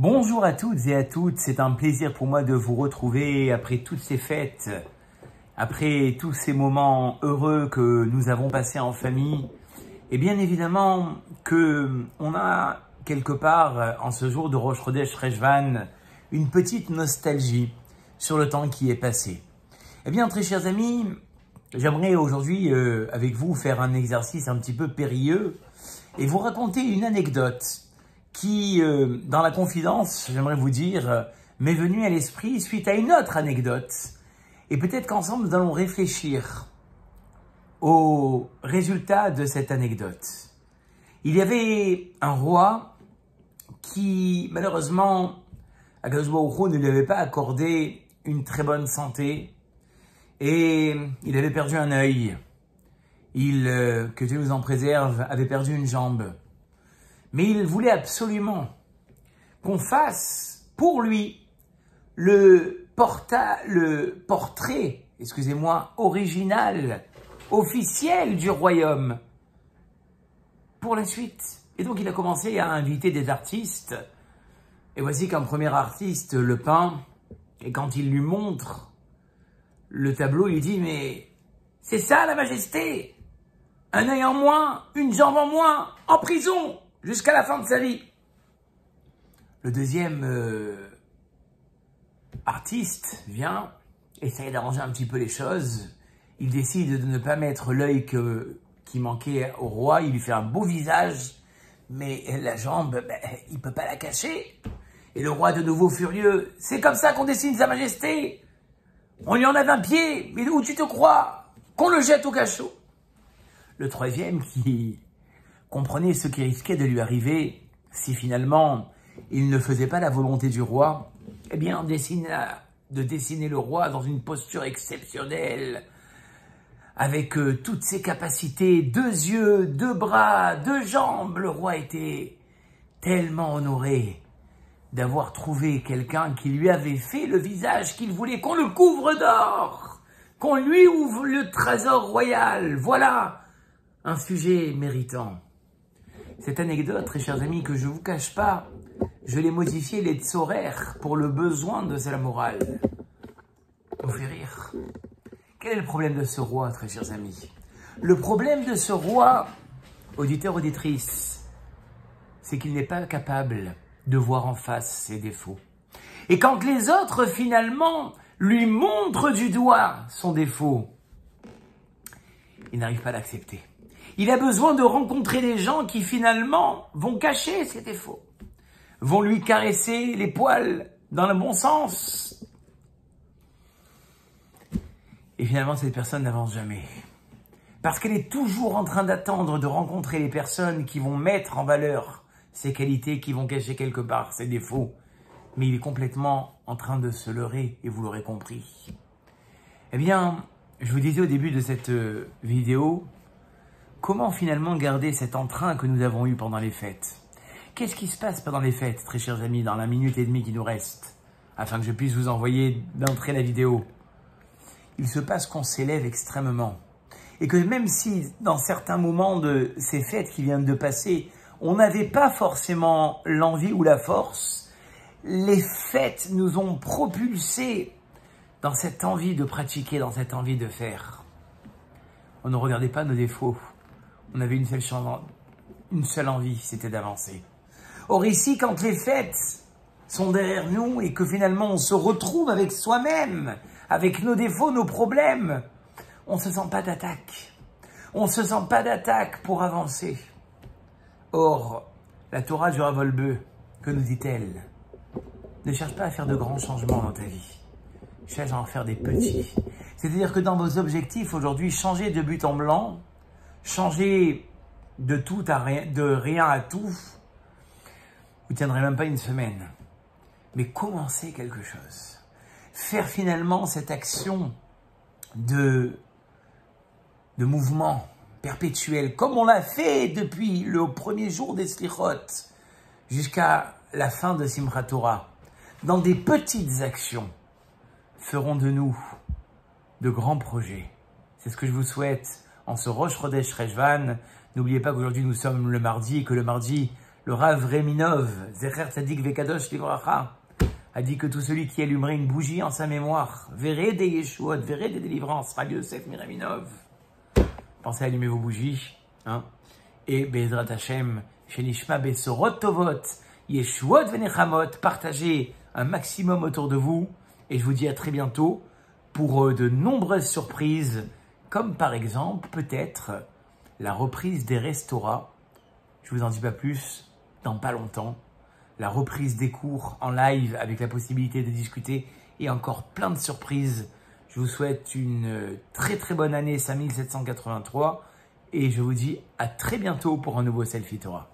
Bonjour à toutes et à toutes, c'est un plaisir pour moi de vous retrouver après toutes ces fêtes, après tous ces moments heureux que nous avons passés en famille. Et bien évidemment que on a quelque part en ce jour de Rosh Chodesh Reshvan une petite nostalgie sur le temps qui est passé. Eh bien très chers amis, j'aimerais aujourd'hui avec vous faire un exercice un petit peu périlleux et vous raconter une anecdote qui, dans la confidence, j'aimerais vous dire, m'est venue à l'esprit suite à une autre anecdote. Et peut-être qu'ensemble, nous allons réfléchir au résultat de cette anecdote. Il y avait un roi qui, malheureusement, Akadosh Baruch Hu ne lui avait pas accordé une très bonne santé et il avait perdu un œil. Il, que Dieu nous en préserve, avait perdu une jambe. Mais il voulait absolument qu'on fasse pour lui le portrait, original, officiel du royaume pour la suite. Et donc il a commencé à inviter des artistes. Et voici qu'un premier artiste le peint. Et quand il lui montre le tableau, il dit « Mais c'est ça la majesté! Un œil en moins, une jambe en moins, en prison !» jusqu'à la fin de sa vie. Le deuxième artiste vient, essayer d'arranger un petit peu les choses. Il décide de ne pas mettre l'œil qui manquait au roi. Il lui fait un beau visage, mais la jambe, il ne peut pas la cacher. Et le roi, de nouveau furieux, « C'est comme ça qu'on dessine sa majesté. On lui enlève un pied, mais où tu te crois? Qu'on le jette au cachot. » Le troisième qui comprenez ce qui risquait de lui arriver si finalement il ne faisait pas la volonté du roi, eh bien de dessiner le roi dans une posture exceptionnelle, avec toutes ses capacités, 2 yeux, 2 bras, 2 jambes. Le roi était tellement honoré d'avoir trouvé quelqu'un qui lui avait fait le visage qu'il voulait, qu'on le couvre d'or, qu'on lui ouvre le trésor royal. Voilà un sujet méritant. Cette anecdote, très chers amis, que je ne vous cache pas, je l'ai modifiée les tzorer pour le besoin de la morale. Vous fait rire. Quel est le problème de ce roi, très chers amis? Le problème de ce roi, auditeur, auditrice, c'est qu'il n'est pas capable de voir en face ses défauts. Et quand les autres, finalement, lui montrent du doigt son défaut, il n'arrive pas à l'accepter. Il a besoin de rencontrer des gens qui, finalement, vont cacher ses défauts, vont lui caresser les poils dans le bon sens. Et finalement, cette personne n'avance jamais. Parce qu'elle est toujours en train d'attendre de rencontrer les personnes qui vont mettre en valeur ses qualités, qui vont cacher quelque part ses défauts. Mais il est complètement en train de se leurrer, et vous l'aurez compris. Eh bien, je vous disais au début de cette vidéo, comment finalement garder cet entrain que nous avons eu pendant les fêtes? Qu'est-ce qui se passe pendant les fêtes, très chers amis, dans la minute et demie qui nous reste, afin que je puisse vous envoyer d'entrée la vidéo? Il se passe qu'on s'élève extrêmement. Et que même si, dans certains moments de ces fêtes qui viennent de passer, on n'avait pas forcément l'envie ou la force, les fêtes nous ont propulsés dans cette envie de pratiquer, dans cette envie de faire. On ne regardait pas nos défauts. On avait une seule envie, c'était d'avancer. Or ici, quand les fêtes sont derrière nous et que finalement on se retrouve avec soi-même, avec nos défauts, nos problèmes, on ne se sent pas d'attaque. On ne se sent pas d'attaque pour avancer. Or, la Torah du Rav Wolbe, que nous dit-elle? Ne cherche pas à faire de grands changements dans ta vie. Cherche à en faire des petits. C'est-à-dire que dans vos objectifs aujourd'hui, changer de but en blanc, changer de tout à rien, de rien à tout, vous ne tiendrez même pas une semaine. Mais commencez quelque chose. Faire finalement cette action de mouvement perpétuel, comme on l'a fait depuis le premier jour des Slichot jusqu'à la fin de Simchat Torah, dans des petites actions, feront de nous de grands projets. C'est ce que je vous souhaite en ce Rosh Chodesh Reshvan. N'oubliez pas qu'aujourd'hui nous sommes le mardi et que le mardi, Le Rav Reminov, Zecher Tzadik Vekadosh Livracha, a dit que tout celui qui allumerait une bougie en sa mémoire verrait des Yeshuot, verrait des délivrances. Rabbi Yosef Miraminov. Pensez à allumer vos bougies. Hein? Et Bezrat Hashem, Shenishma Besorot Tovot, Yeshuot Venechamot, partagez un maximum autour de vous. Et je vous dis à très bientôt pour de nombreuses surprises, comme par exemple peut-être la reprise des restaurants. Je vous en dis pas plus, dans pas longtemps. La reprise des cours en live avec la possibilité de discuter et encore plein de surprises. Je vous souhaite une très très bonne année 5783 et je vous dis à très bientôt pour un nouveau Selfie Torah.